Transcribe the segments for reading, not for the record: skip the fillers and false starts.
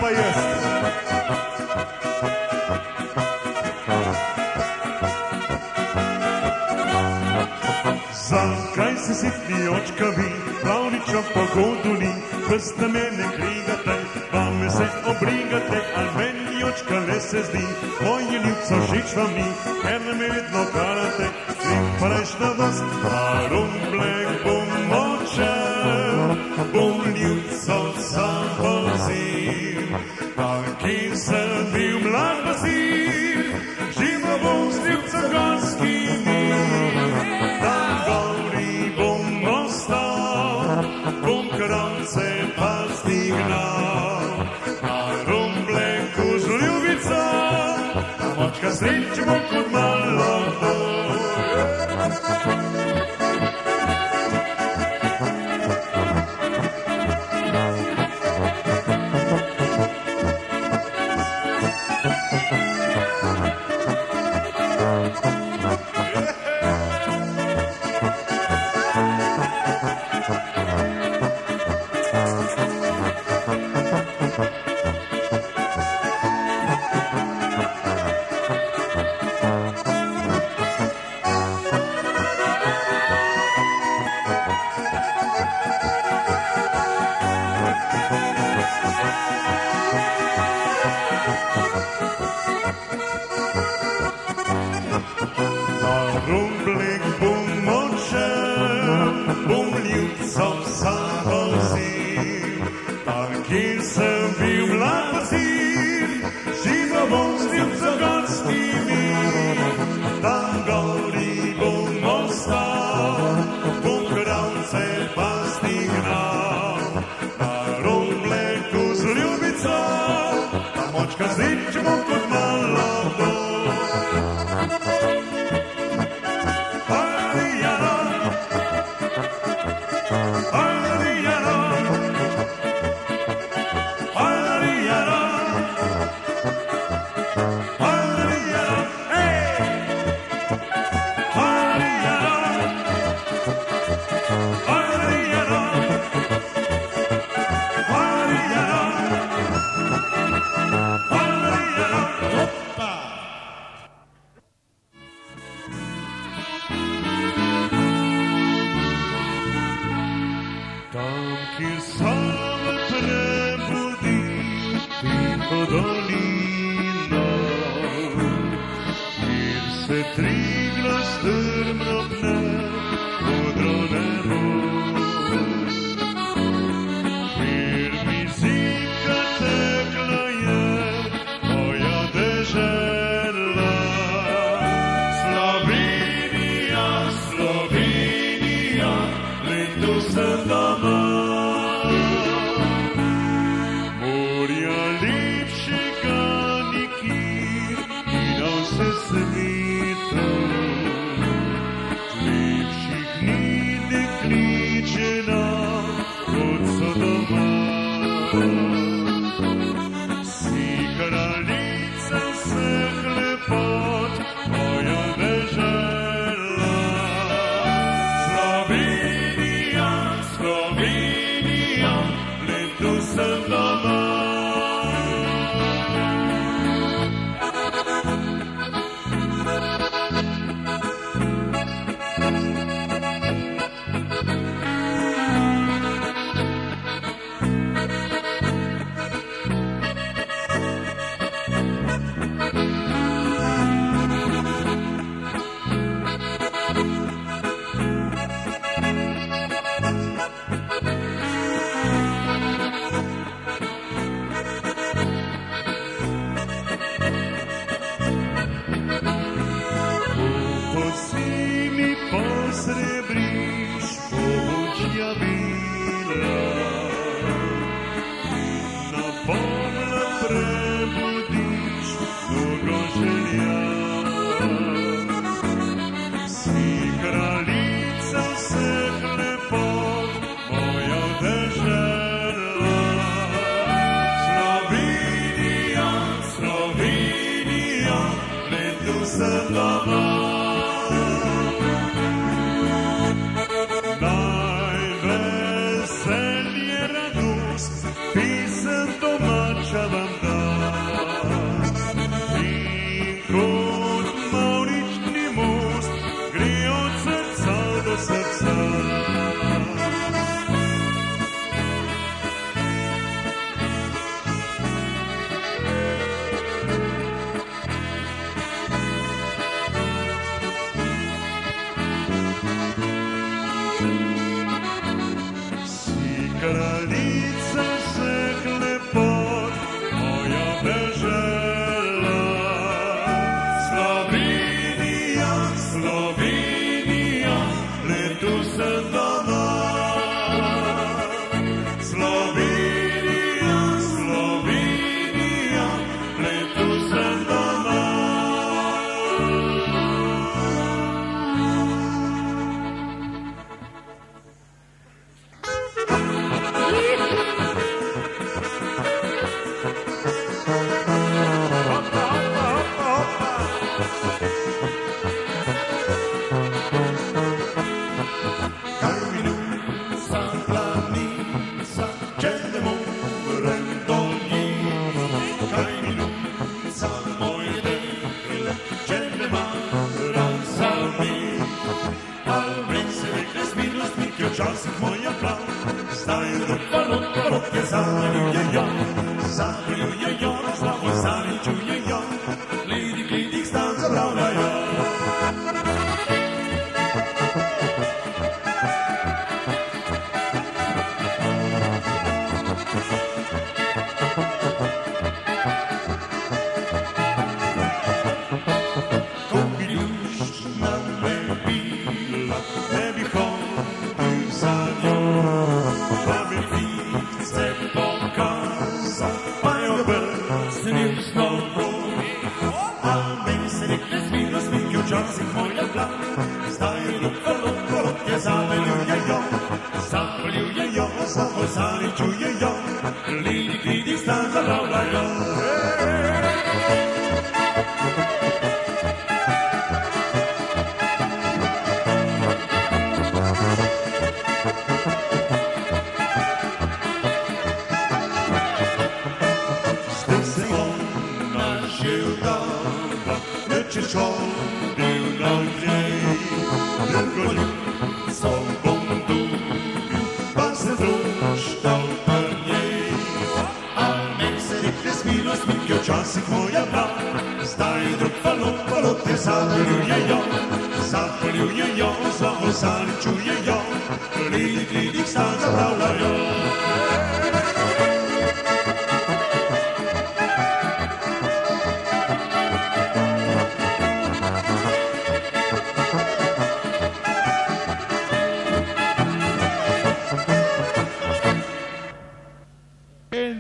pa jest. Za kraj se sitni očkavi, pravnično pogodu ni, prsta mene krigate, vame se obrigate, al meni očka ne se zdi, moje ljubco žič vam ni, ker me vedno karate, in prejšnja dost, a rumblek bom močel, bom ljubco sam vozil, taki sem bil mlad vazir, živo bom s ljubcem gorskimi, tam gori bom ostal, bom krance pa stignal, na rumbleku z ljubico, močka sreče bom kot malo bolj. kraljica vseh lepot, moja dežela. Slovenija, Slovenija, letu sem doma. Slovenija, Slovenija, letu sem doma. Včasih moja prav, zdaj rok je zavaljujejo, zavaljujejo, slavo zaličujejo, glidi stan zabravljajo. Ko bi ljušna me bila, ne bi hodil za njo, pa bi fice pokazal, pa jo brznil z nogo. A meni se rekle z milostmi, ki včasih moja bila, zdaj rok je zavaljujejo, zavaljujejo, slavo zaličujejo, glidi stan zabravljajo. Nećeš hodil na njej, drugo ljubico bom dobil, pa se društal na njej. A meni se rekle z milostmi, ki včasih moja bila, zdaj drug falot te zavaljujejo, zavaljujejo, slavo zaličujejo, glidi stan zabravljajo.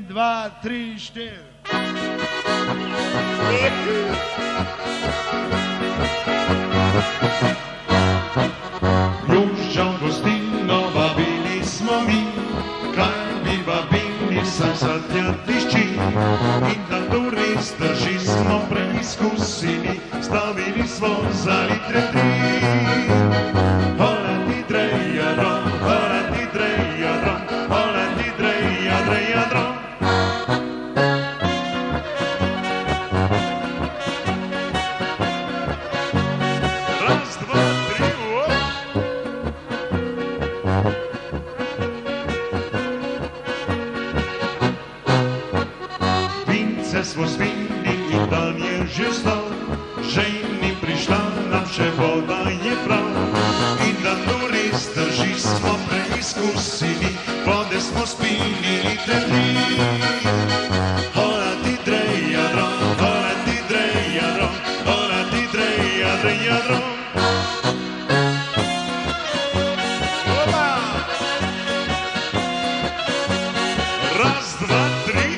Dva, tri, štiri. Ljušča v gostino vabili smo mi, kaj bi vabili, saj za tja tišči. In da turist drži smo preizkusili, stavili smo za litre tri. Hola ti dreja rom, hola ti dreja rom, hola ti dreja rom. Vince smo spili in dan je že stal, ženi prišla nam še voda je prav. In da turist drži smo preizkusili, vode smo spili litre tri. Hola ti dreja rom, hola ti dreja rom, hola ti dreja rom. Raz, dva, tri,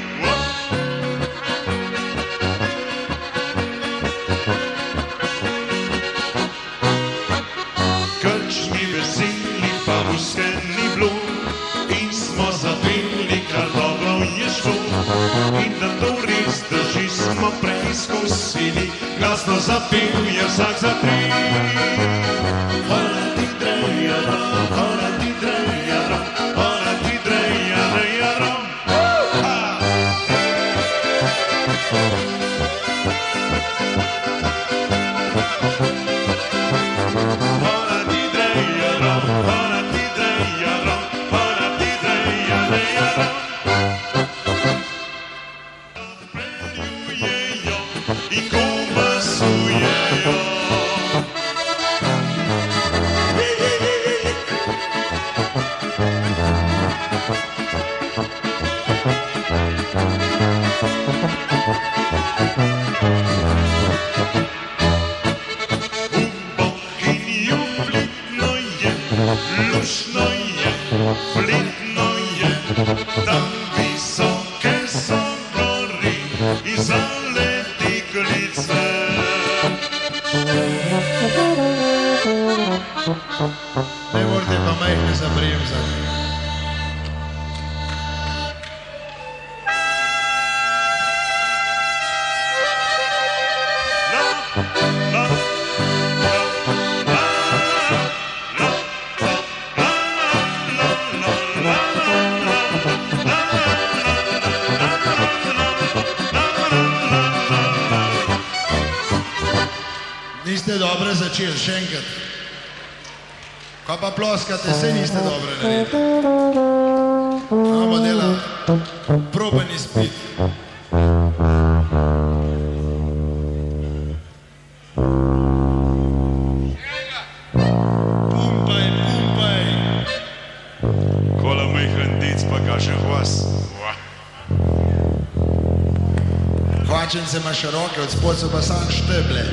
krčni veseli pa ruske ni bilo, in smo zapeli, kar dobro je šlo. In da turist drži smo preizkusili, glasno zapel je vsak za tri. Hola ti dreja rom, hola ti dreja rom, hola ti dreja rom. Hola ti dreja rom, hola ti dreja rom, hola ti dreja rom. Peljujejo in komasujejo. Tam visoke su gori i zaleti klice. Ne morate pa majhne za bremzati. Niste dobro začeli, še enkrat. Ko pa ploskate, se niste dobro naredili. Imamo dela proben izpit. Pumpaj, pumpaj. Kola majhen dic pa kašen hvas. Hvačence imaš roke, od spod so pa sam šteble.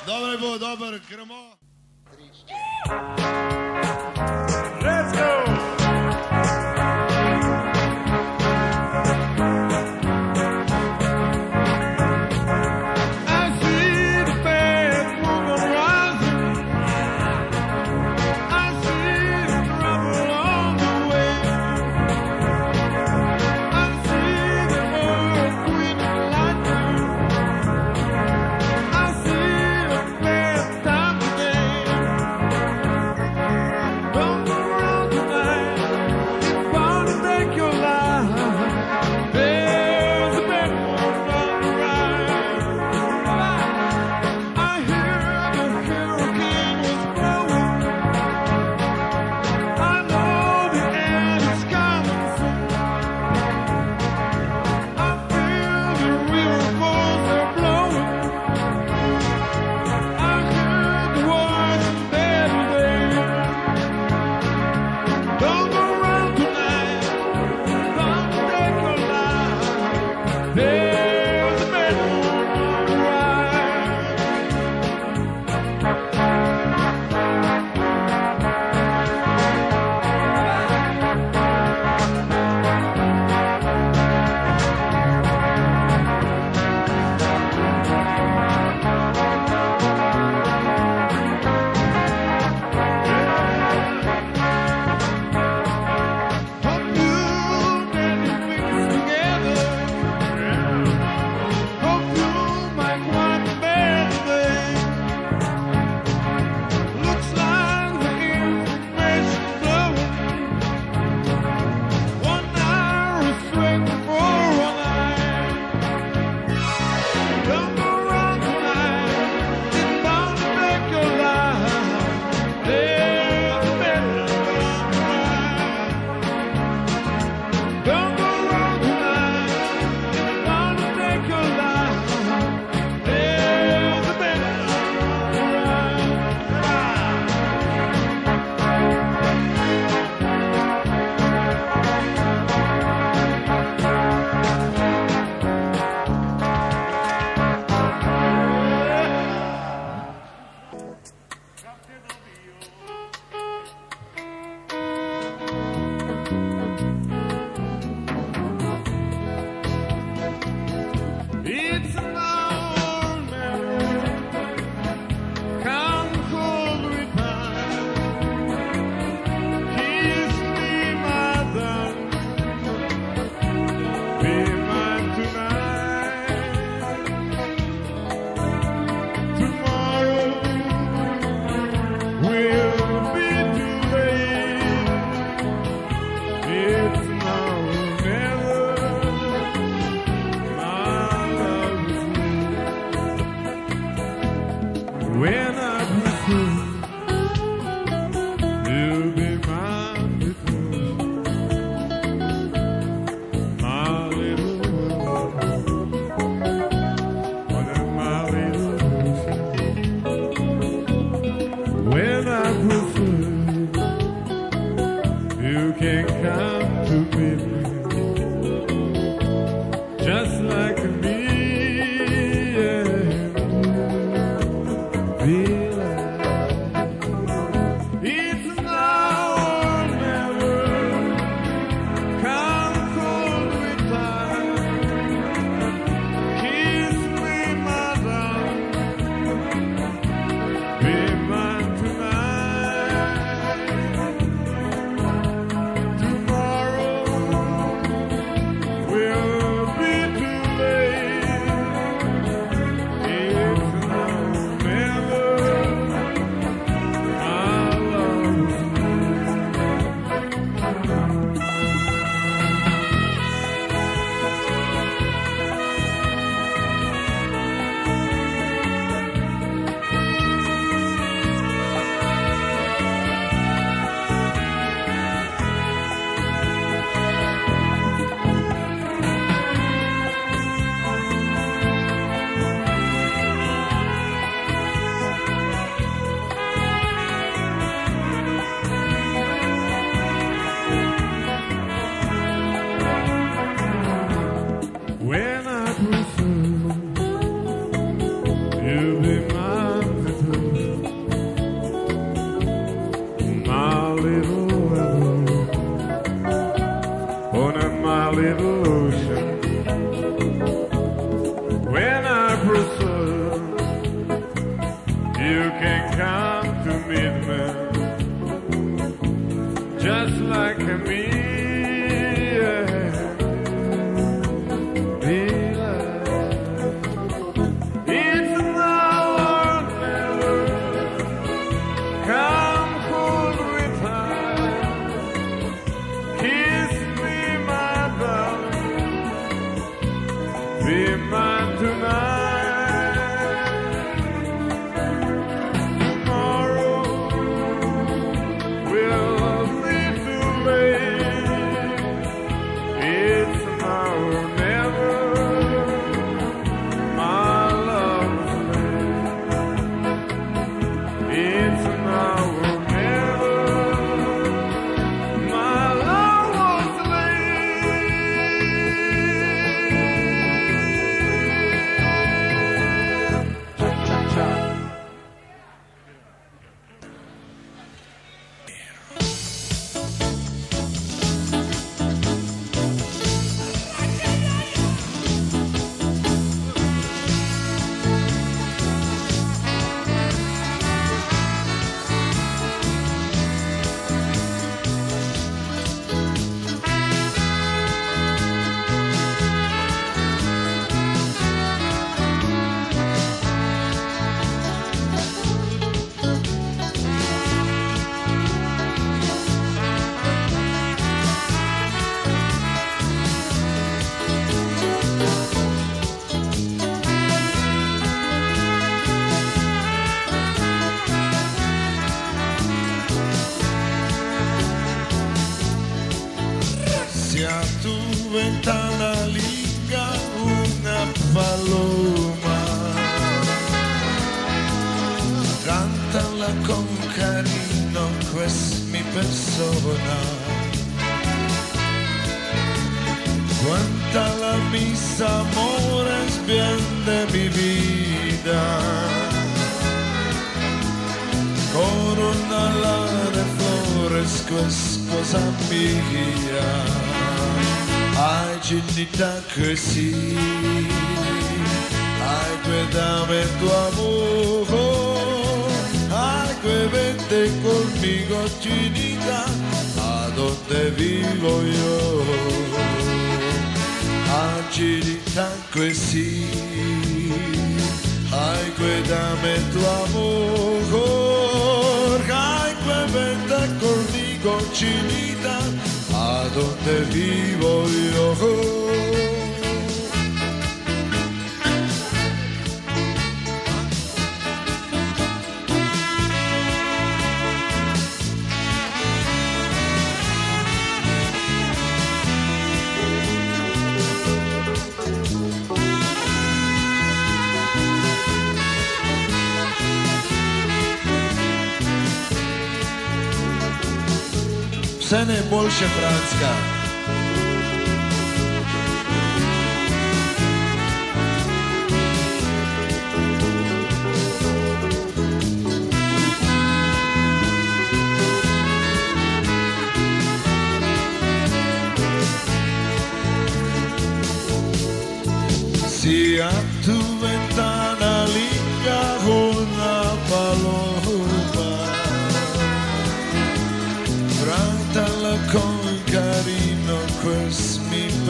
Dobro je bilo, dober, gremo. Let's go! Così, ai quei dame tu amore, ai quei vente conmigo chinita, a donde vivo yo, a chinita così, ai quei dame tu amore, ai quei vente conmigo chinita, a donde vivo yo. Vse najboljše, Franska.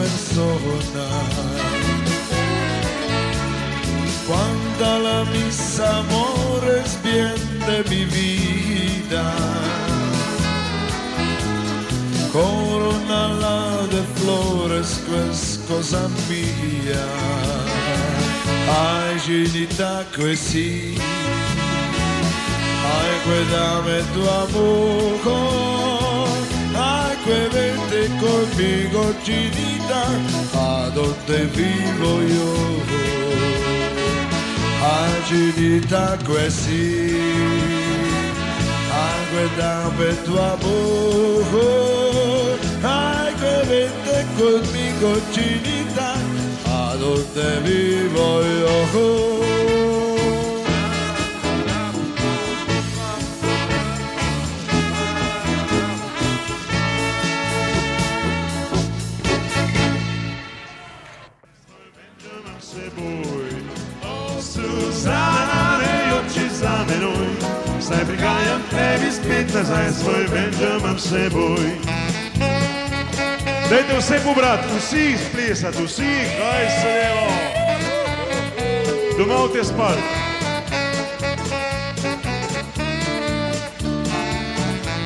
persona. Cuando la mis amores bien de mi vida, corona de flores, pues cosa mia. Ai ginita così, ai guardame tu amor, ai que vente conmigo ginita, a donde vivo yo. Ai ginita così, ai guardame tu amor, ai que vente conmigo ginita, a donde vivo yo. Stai brigajem tebi spet nazaj svoj Benjamin seboj. Dajte vse pobrati, vsi splesati, vsi, kaj se levo. Domov te spati.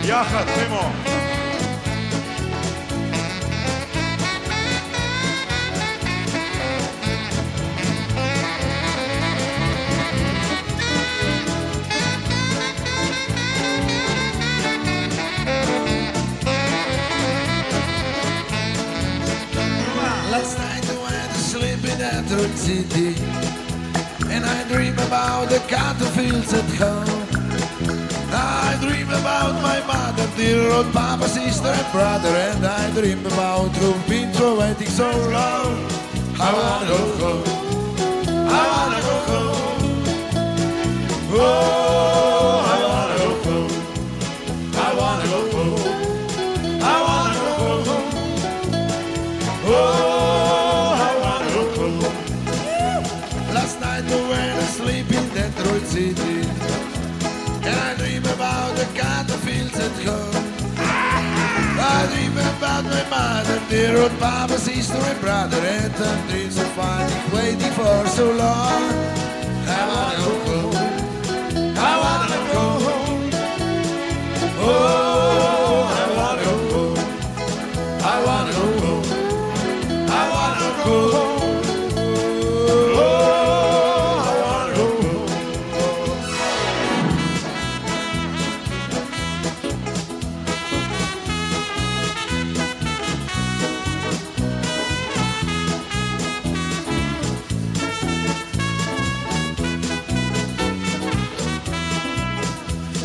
Jahat, gremo. Last night I went to sleep in Detroit City, and I dream about the cotton fields at home. I dream about my mother, dear old papa, sister and brother, and I dream about who've been waiting so long. I wanna go home, I wanna go home. Oh, I wanna go home, I wanna go home, I wanna go home. Oh. Last night I went to sleep in Detroit City, and I dream about the cotton fields at home. I dream about my mother, dear old papa, sister and brother, and dreams of finding, waiting for so long. I wanna go home, I wanna go home. Oh, I wanna go home, I wanna go home, I wanna go home.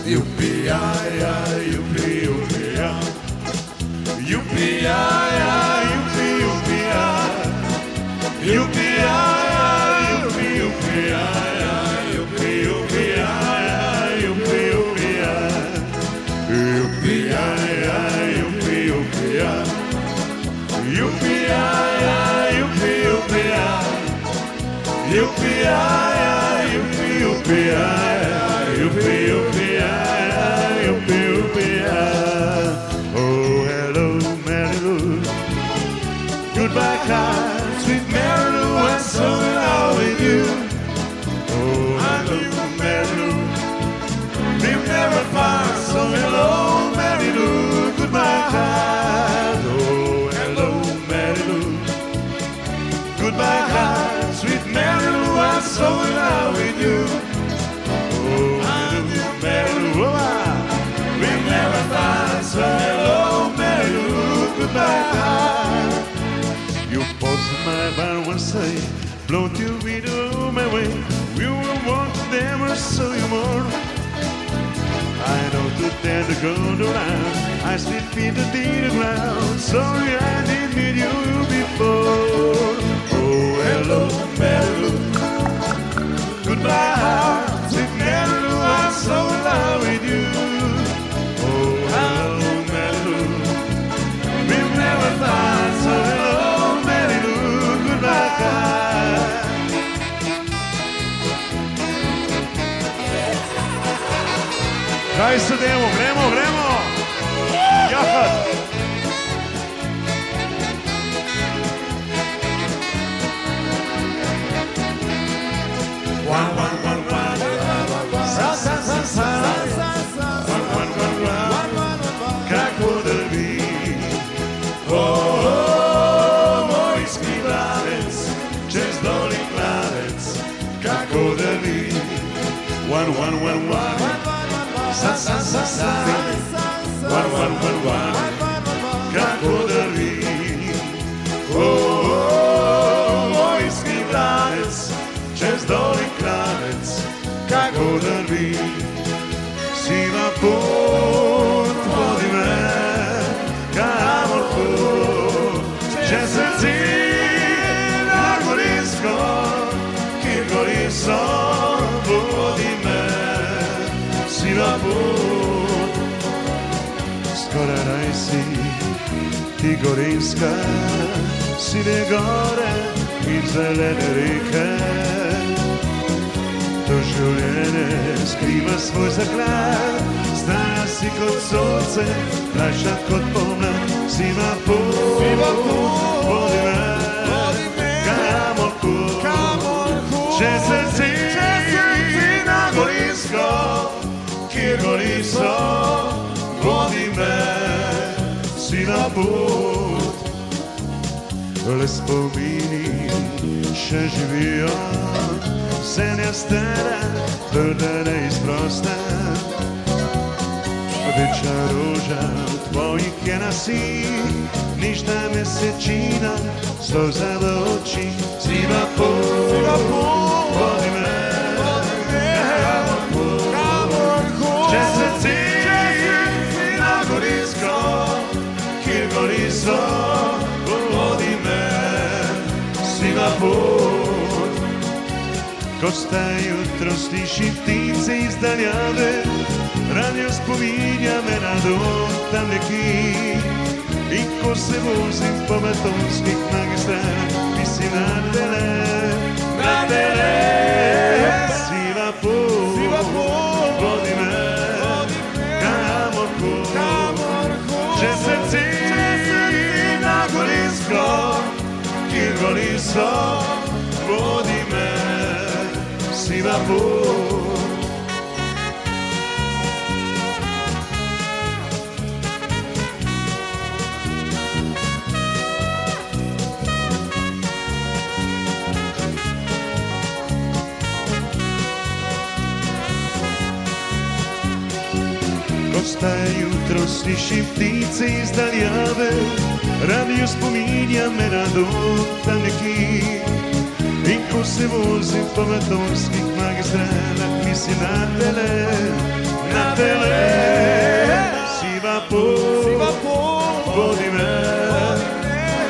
Yuppie-yi-yi, yuppie-yuppie-yi. Yuppie-yi-yi, yuppie-yuppie-yi. Yuppie-yi-yi, yuppie-yuppie-yi. Yuppie-yuppie-yi, yuppie-yuppie-yi. Yuppie-yi-yi, yuppie-yuppie-yi. Yuppie-yi-yi, yuppie-yuppie-yi. Yuppie-yi-yi, yuppie-yuppie-yi. Yuppie-yuppie-yi. Oh, hello, Mary Lou. Goodbye, kind, sweet Mary Lou. I'm so in love with you. Oh, hello, Mary Lou. We've never found so hello, Mary Lou. Goodbye, kind. Oh, hello, Mary Lou. Goodbye, kind, sweet Mary Lou. I'm so in love with you. Oh, hello, Mary Lou. We've never found so hello, Mary Lou. Goodbye. You paused my bar one say, blow to me to my way. We will walk never saw you more. I know to tend to go around. I sleep in the ground. Sorry I didn't meet you before. Oh, hello, Mary Lou. Goodbye, sweet Mary Lou. I'm so in love with you. Oh, hello, Mary Lou. We've never found so hello, Mary Lou. Goodbye. Kaj se demo, gremo! Jahat! kako drvi. Vojski vranec, čez doli klanec, kako drvi. Siva pot vodi me, kamor pot, čez srce na Gorinsko, kjer gori sol, vodi me. Siva pot, skoraj raj si, ti Gorinska, sive gore in zelene reke. To življenje skriva svoj zaklad, stara si kot sonce, mlajša kot pomlad. Siva pot, vodi me, kamor pot, čez srce na Gorinsko, kjer gori sol, vodi me. Siva pot, le spomini še živijo, senja stara, trda neizprosta. Večja roža v tvojih je nasi, nižna mesečina, solza v oči. Siva pot, vodi me, kamor pot, čez srce na Gorinsko, kjer gori sol, vodi me. Siva pot, ko sta jutro sliši ptice iz daljave, radio spominja me na dom tam nekje. In ko se vozim po betonskih magistrah, mislim na tele. Siva pot, vodi me, kamor pot, čez srce na Gorinsko, kjer gori sol, vodi me. Siva pot, ko sta jutro sliši ptice iz daljave, radio spominja me na dom tam nekje. In ko se vozim po betonskih magistralah, mislim na tele. Siva pot, vodi me,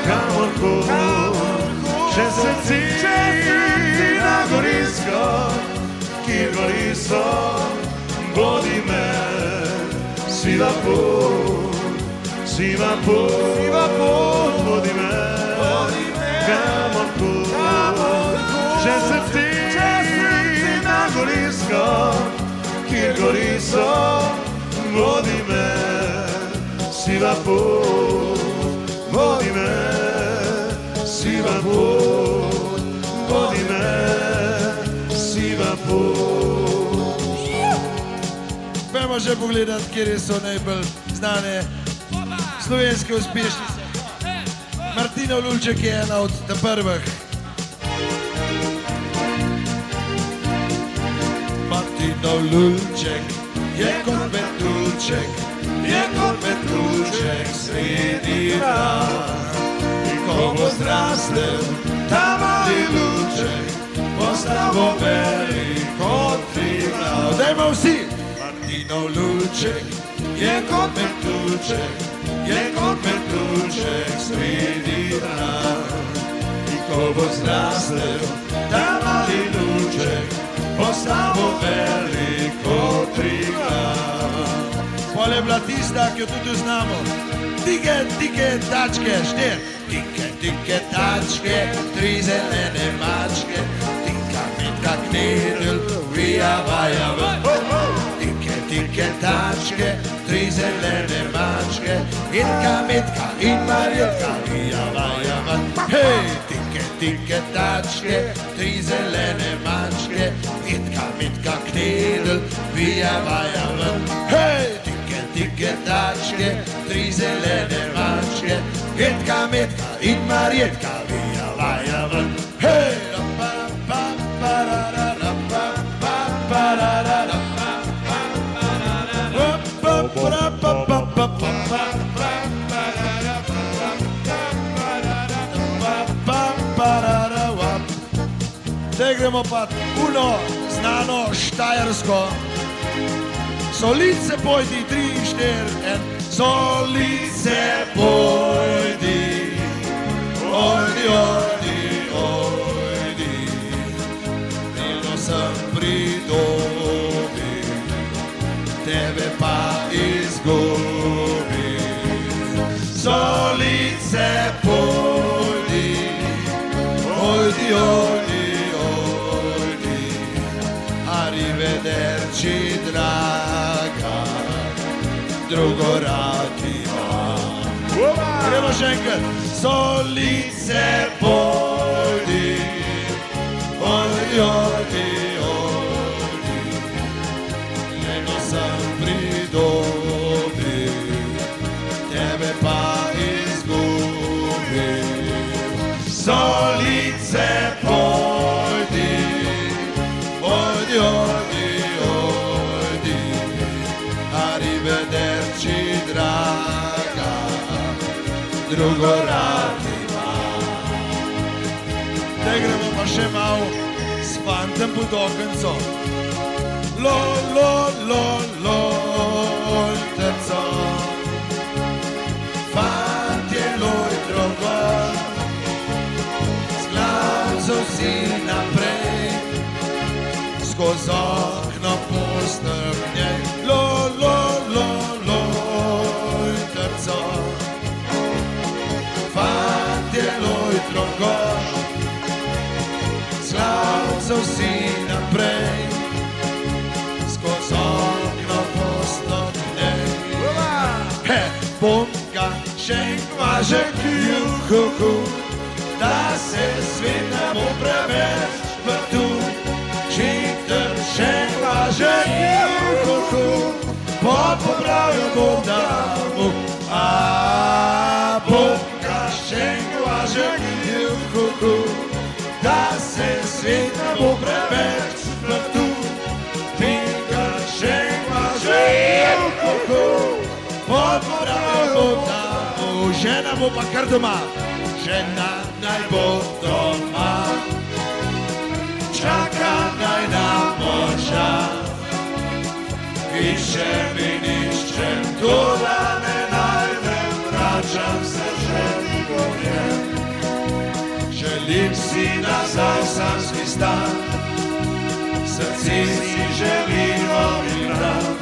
kamor pot, čez srce na Gorinsko, kjer gori sol, vodi me. Siva pot, vodi me, kamor pot, čez srce na Gorinsko, kjer gori sol, vodi me. Siva pot, vodi me, siva pot, vodi me, siva pot. Pojmo že pogledat, kjer so najbolj znane slovenske uspešnice. Martinov Lulček je ena od prvih. Martinov Lulček je kot metulček, je kot metulček sredi dan. In ko bo zrastel ta mali lulček, postavo velik kot triglav. Dajmo vsi! Martinov Lulček je kot metulček, je kot metulček sredi dan. In ko bo zrastel ta mali lulček, postavo velik kot triglav. Pol je bila tista, ki jo tudi znamo. Tike, tike, tačke, štir. Tike, tike, tačke, tri zelene mačke. Tika, mitka, knedel, vija, vaja, ven. Tike, tike, tačke, tri zelene mačke. Mitka, mitka in Marjetka, vija, vaja, ven. Hej, tike, tike, tačke, tri zelene mačke. Mitka, mitka, knedel, vija, vaja, ven. Hej, tike, tačke, tri zelene mačke. Mitka, mitka in Marjetka, vija, vaja, ven. Hej, pa, pa, pa, ra, ra, ra, pa, pa, pa, ra, ra, ra, pa. gremo pa uno znano štajersko. Solice pojdi, 3, 4, 1. Solice pojdi, ojdi, ojdi, ojdi. Nino sem pridobil, tebe pa izgubil. Solice pojdi, ojdi, ojdi, ojdi. Arrivederci, draga, drugo rad imam. Gremo še enkrat. Solice pojdi, ojdi, ojdi, ojdi. Eno sem pridobil, tebe pa izgubil. Solice pojdi, ojdi, ojdi, ojdi. Arrivederci, draga, drugo rad imam. Zdaj gremo pa še malo s fantem pod okenco. Lo, lo, lo, lo, lojteco. Fantje, loj, drogo, z glavco si naprej, skozi okno postrmnej. Lo, lo, lo, lojteco. Fantje, loj, drogo, z glavco si naprej, skozi okno postrmnej. Bomka, šenk, važek, juhuhu, da se svet ne bo preveč vrtul. Čikter, šenk, važek, juhuhu, popravil bom damu. A bomka, šenk, važek, juhuhu, da se svet ne bo preveč vrtul. Čikter, šenk, važek, juhuhu, popravil bom damu. Žena bo pa kar doma, žena naj bo doma, čaka naj na moža. Iščem in iščem, toda ne najdem, vračam se ženi gorjem. Želim si nazaj samski stan, srce si želim novi grad.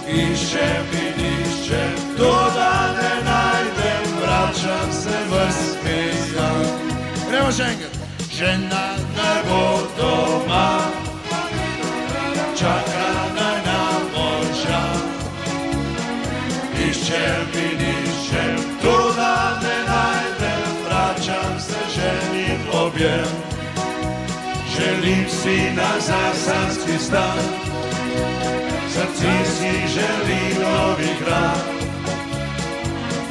Iščem in iščem, toda ne najdem, vračam se vzpejan. Gremo še enkrat. Žena naj bo doma, čaka naj na moža. Iščem in iščem, toda ne najdem, vračam se ženi v objem. Želim si nazaj sanski stan, srce si želim novi grad.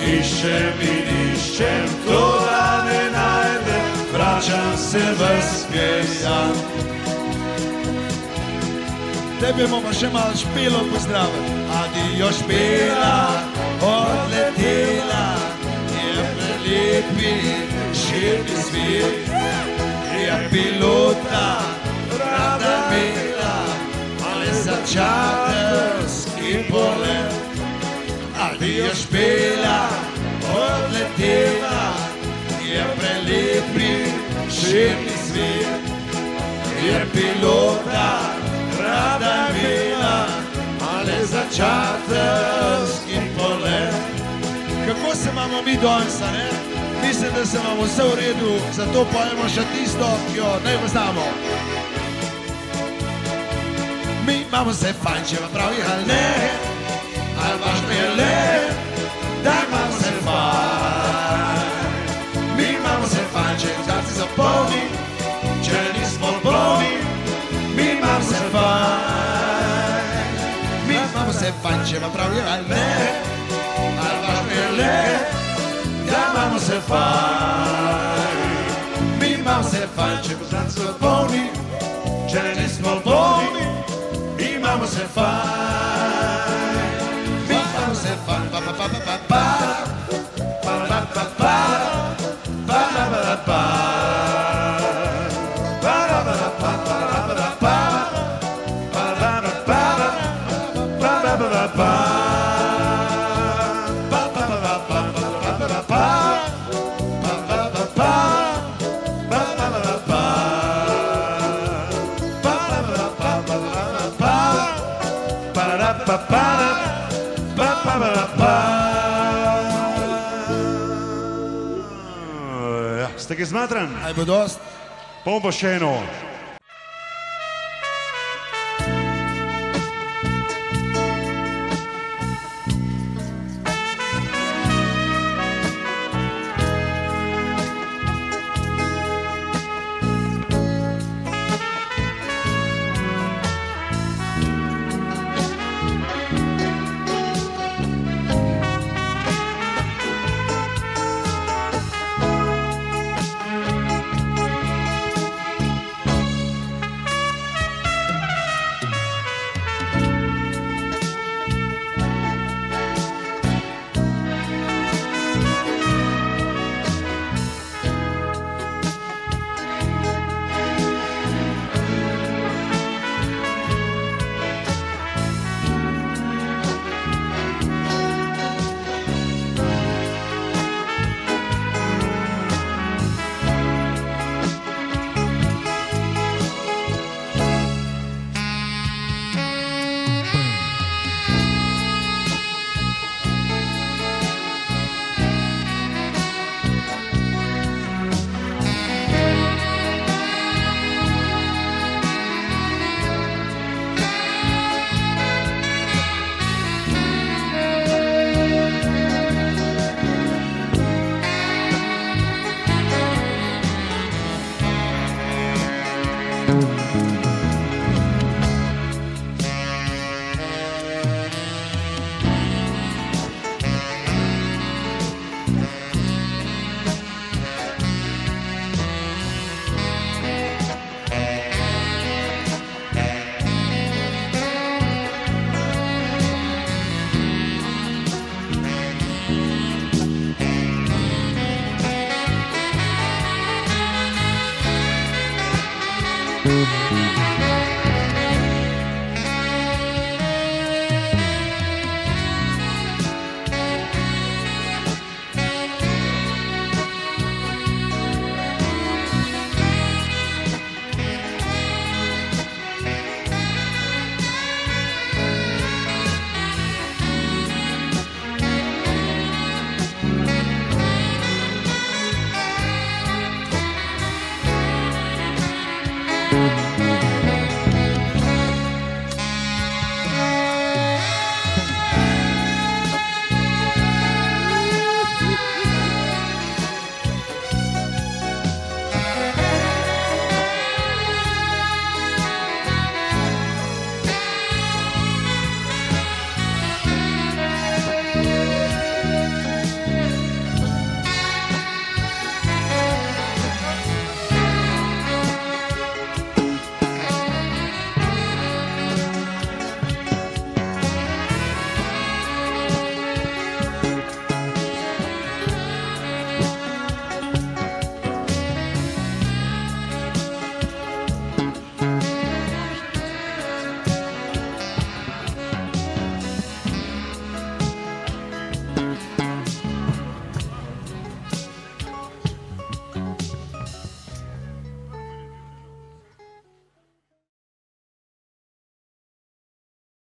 Iščem in iščem, toda ne najdem, vračam se vzpejan. Tebi bomo še malo Špelo pozdravili. Adijo Špela, odletela, je prelepi širni svet. Je pilota, rada imela, ale začateljski polet. Adijo Špela, odletela, je prelepi širni svet. Je pilota, rada imela, ale začateljski polet. Kako se imamo mi danes, a ne? Mislim, da se imamo vse v redu, zato pojemo še tisto, ki jo ne poznamo. Mi imamo se fajn, če vam pravi ali ne, ali važno je le, da imamo se fajn. Mi imamo se fajn, če vzgarci so polni, če nismo polni. Mi imamo se fajn. Mi imamo se fajn, če vam pravi ali ne, ali važno je le, da imamo se fajn. Mi imamo se fajn, če vzgarci so polni, če nismo polni. Mi imamo se fajn. Mi imamo se fajn. Pa pa pa pa pa pa pa pa pa pa pa pa pa pa pa. Ste ga zmatran? Ajmo dost. Pa on bo še eno.